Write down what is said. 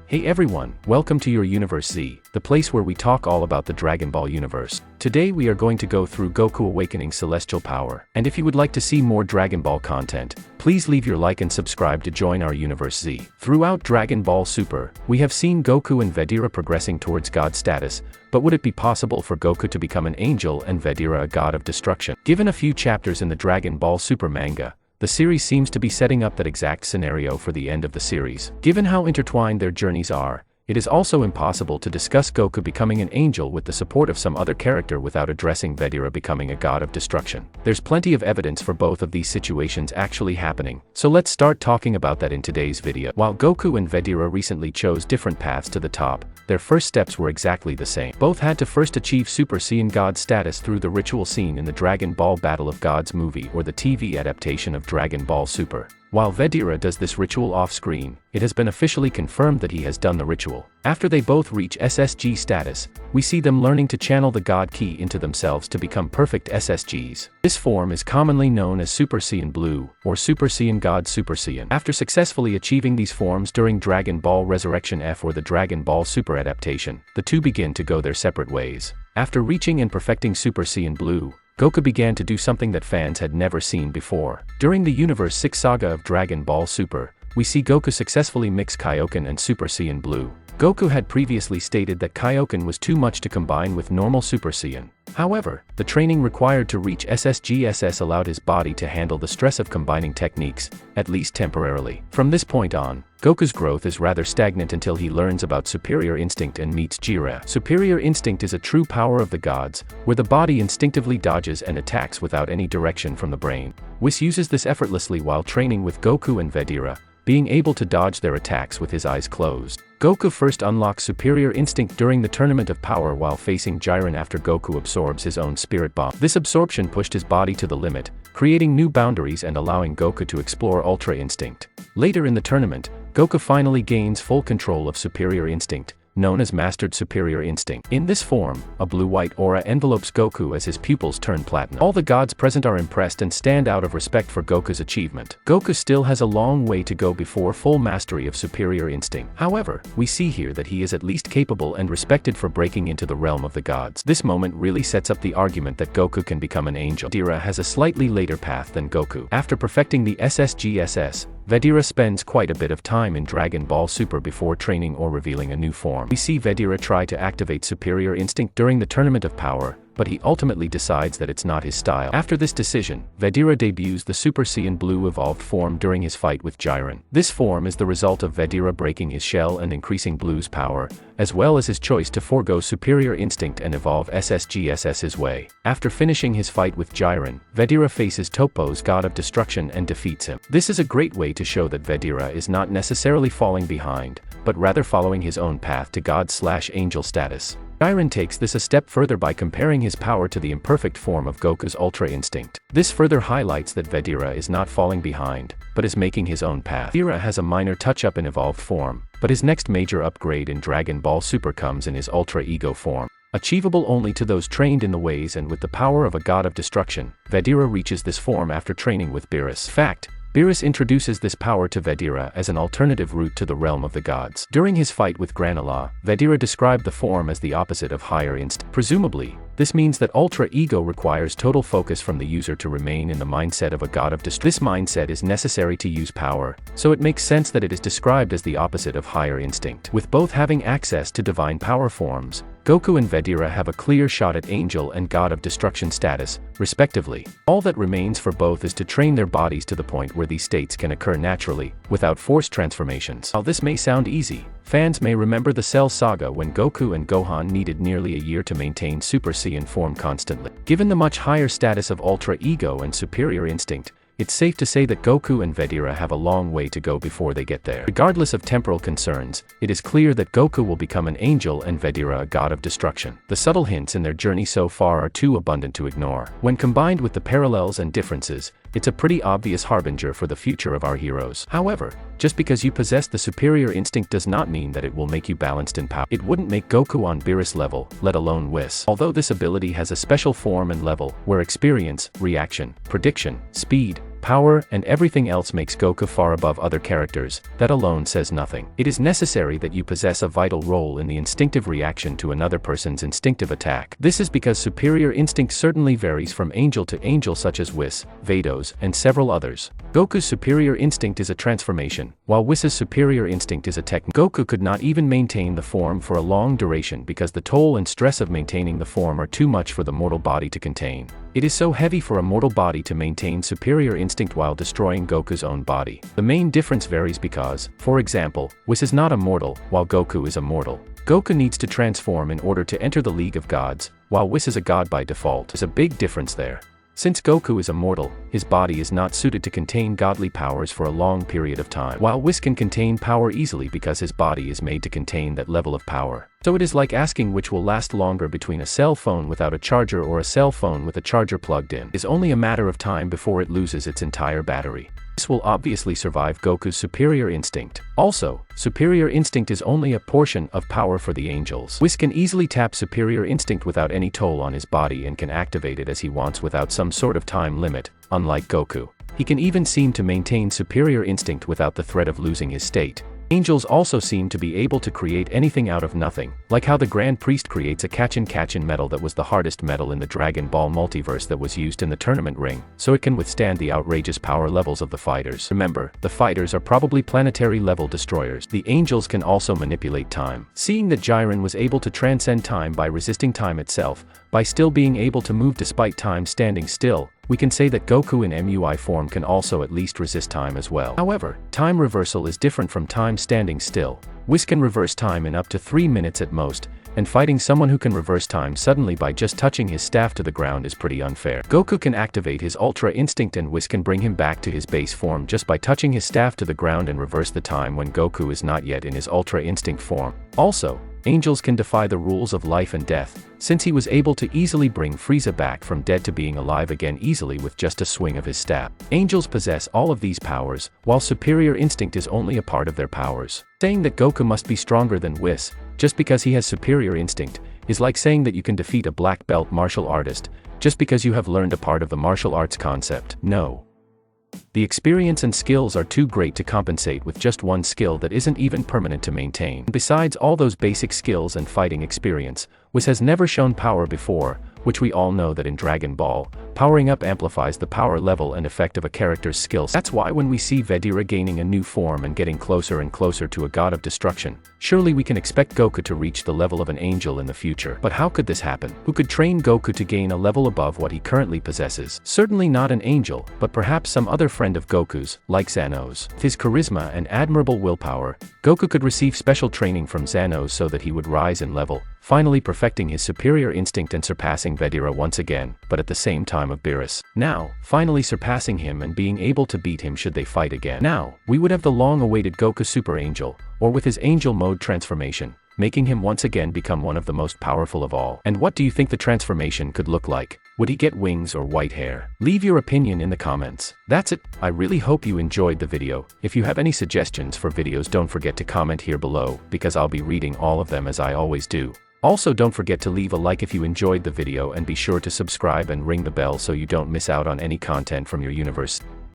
Hey everyone, welcome to your Universe Z, the place where we talk all about the Dragon Ball universe. Today we are going to go through Goku awakening celestial power, and if you would like to see more Dragon Ball content, please leave your like and subscribe to join our Universe Z. Throughout Dragon Ball Super, we have seen Goku and Vegeta progressing towards God status, but would it be possible for Goku to become an angel and Vegeta a god of destruction? Given a few chapters in the Dragon Ball Super manga, the series seems to be setting up that exact scenario for the end of the series. Given how intertwined their journeys are, it is also impossible to discuss Goku becoming an angel with the support of some other character without addressing Vegeta becoming a god of destruction. There's plenty of evidence for both of these situations actually happening, so let's start talking about that in today's video. While Goku and Vegeta recently chose different paths to the top, their first steps were exactly the same. Both had to first achieve Super Saiyan God status through the ritual scene in the Dragon Ball Battle of Gods movie or the TV adaptation of Dragon Ball Super. While Vegeta does this ritual off-screen, it has been officially confirmed that he has done the ritual. After they both reach SSG status, we see them learning to channel the God Ki into themselves to become perfect SSGs. This form is commonly known as Super Saiyan Blue, or Super Saiyan God Super Saiyan. After successfully achieving these forms during Dragon Ball Resurrection F or the Dragon Ball Super adaptation, the two begin to go their separate ways. After reaching and perfecting Super Saiyan Blue, Goku began to do something that fans had never seen before. During the Universe 6 saga of Dragon Ball Super, we see Goku successfully mix Kaioken and Super Saiyan Blue. Goku had previously stated that Kaioken was too much to combine with normal Super Saiyan. However, the training required to reach SSGSS allowed his body to handle the stress of combining techniques, at least temporarily. From this point on, Goku's growth is rather stagnant until he learns about Superior Instinct and meets Jiraiya. Superior Instinct is a true power of the gods, where the body instinctively dodges and attacks without any direction from the brain. Whis uses this effortlessly while training with Goku and Vegeta, being able to dodge their attacks with his eyes closed. Goku first unlocks Superior Instinct during the Tournament of Power while facing Jiren after Goku absorbs his own Spirit Bomb. This absorption pushed his body to the limit, creating new boundaries and allowing Goku to explore Ultra Instinct. Later in the tournament, Goku finally gains full control of Superior Instinct, known as Mastered Superior Instinct. In this form, a blue-white aura envelopes Goku as his pupils turn platinum. All the gods present are impressed and stand out of respect for Goku's achievement. Goku still has a long way to go before full mastery of Superior Instinct. However, we see here that he is at least capable and respected for breaking into the realm of the gods. This moment really sets up the argument that Goku can become an angel. Vegeta has a slightly later path than Goku. After perfecting the SSGSS, Vegeta spends quite a bit of time in Dragon Ball Super before training or revealing a new form. We see Vegeta try to activate Superior Instinct during the Tournament of Power, but he ultimately decides that it's not his style. After this decision, Vegeta debuts the Super Saiyan Blue evolved form during his fight with Jiren. This form is the result of Vegeta breaking his shell and increasing Blue's power, as well as his choice to forego Superior Instinct and evolve SSGSS his way. After finishing his fight with Jiren, Vegeta faces Toppo's God of Destruction and defeats him. This is a great way to show that Vegeta is not necessarily falling behind, but rather following his own path to God/angel status. Jiren takes this a step further by comparing his power to the imperfect form of Goku's Ultra Instinct. This further highlights that Vegeta is not falling behind, but is making his own path. Vegeta has a minor touch-up in evolved form, but his next major upgrade in Dragon Ball Super comes in his Ultra Ego form. Achievable only to those trained in the ways and with the power of a god of destruction, Vegeta reaches this form after training with Beerus. Fact: Beerus introduces this power to Vegeta as an alternative route to the realm of the gods. During his fight with Granola, Vegeta described the form as the opposite of Higher Instinct. Presumably, this means that Ultra Ego requires total focus from the user to remain in the mindset of a god of destruction. This mindset is necessary to use power, so it makes sense that it is described as the opposite of Higher Instinct. With both having access to divine power forms, Goku and Vegeta have a clear shot at Angel and God of Destruction status, respectively. All that remains for both is to train their bodies to the point where these states can occur naturally, without forced transformations. While this may sound easy, fans may remember the Cell Saga when Goku and Gohan needed nearly a year to maintain Super Saiyan form constantly. Given the much higher status of Ultra Ego and Superior Instinct, it's safe to say that Goku and Vegeta have a long way to go before they get there. Regardless of temporal concerns, it is clear that Goku will become an angel and Vegeta a god of destruction. The subtle hints in their journey so far are too abundant to ignore. When combined with the parallels and differences, it's a pretty obvious harbinger for the future of our heroes. However, just because you possess the Superior Instinct does not mean that it will make you balanced in power. It wouldn't make Goku on Beerus level, let alone Whis. Although this ability has a special form and level, where experience, reaction, prediction, speed, power and everything else makes Goku far above other characters, that alone says nothing. It is necessary that you possess a vital role in the instinctive reaction to another person's instinctive attack. This is because superior instinct certainly varies from angel to angel, such as Whis, Vados, and several others. Goku's superior instinct is a transformation, while Whis' superior instinct is a technique. Goku could not even maintain the form for a long duration because the toll and stress of maintaining the form are too much for the mortal body to contain. It is so heavy for a mortal body to maintain superior instinct while destroying Goku's own body. The main difference varies because, for example, Whis is not a mortal, while Goku is a mortal. Goku needs to transform in order to enter the League of Gods, while Whis is a god by default. There's a big difference there. Since Goku is a mortal, his body is not suited to contain godly powers for a long period of time, while Whis can contain power easily because his body is made to contain that level of power. So it is like asking which will last longer between a cell phone without a charger or a cell phone with a charger plugged in. It is only a matter of time before it loses its entire battery. This will obviously survive Goku's superior instinct. Also, superior instinct is only a portion of power for the angels. Whis can easily tap superior instinct without any toll on his body and can activate it as he wants without some sort of time limit, unlike Goku. He can even seem to maintain superior instinct without the threat of losing his state. Angels also seem to be able to create anything out of nothing, like how the Grand Priest creates a Kachin metal that was the hardest metal in the Dragon Ball multiverse that was used in the tournament ring, so it can withstand the outrageous power levels of the fighters. Remember, the fighters are probably planetary level destroyers. The angels can also manipulate time. Seeing that Jiren was able to transcend time by resisting time itself, by still being able to move despite time standing still, we can say that Goku in MUI form can also at least resist time as well. However, time reversal is different from time standing still. Whis can reverse time in up to 3 minutes at most, and fighting someone who can reverse time suddenly by just touching his staff to the ground is pretty unfair. Goku can activate his Ultra Instinct and Whis can bring him back to his base form just by touching his staff to the ground and reverse the time when Goku is not yet in his Ultra Instinct form. Also, angels can defy the rules of life and death, since he was able to easily bring Frieza back from dead to being alive again easily with just a swing of his staff. Angels possess all of these powers, while superior instinct is only a part of their powers. Saying that Goku must be stronger than Whis, just because he has superior instinct, is like saying that you can defeat a black belt martial artist, just because you have learned a part of the martial arts concept. No. The experience and skills are too great to compensate with just one skill that isn't even permanent to maintain. Besides all those basic skills and fighting experience, Whis has never shown power before, which we all know that in Dragon Ball, powering up amplifies the power level and effect of a character's skills. That's why when we see Vedira gaining a new form and getting closer and closer to a god of destruction, surely we can expect Goku to reach the level of an angel in the future. But how could this happen? Who could train Goku to gain a level above what he currently possesses? Certainly not an angel, but perhaps some other friend of Goku's, like Zeno's. With his charisma and admirable willpower, Goku could receive special training from Zeno so that he would rise in level, finally perfecting his superior instinct and surpassing Vedira once again, but at the same time of Beerus. Now, finally surpassing him and being able to beat him should they fight again. Now, we would have the long-awaited Goku Super Angel, or with his angel mode transformation, making him once again become one of the most powerful of all. And what do you think the transformation could look like? Would he get wings or white hair? Leave your opinion in the comments. That's it. I really hope you enjoyed the video. If you have any suggestions for videos, don't forget to comment here below, because I'll be reading all of them as I always do. Also, don't forget to leave a like if you enjoyed the video and be sure to subscribe and ring the bell so you don't miss out on any content from your universe.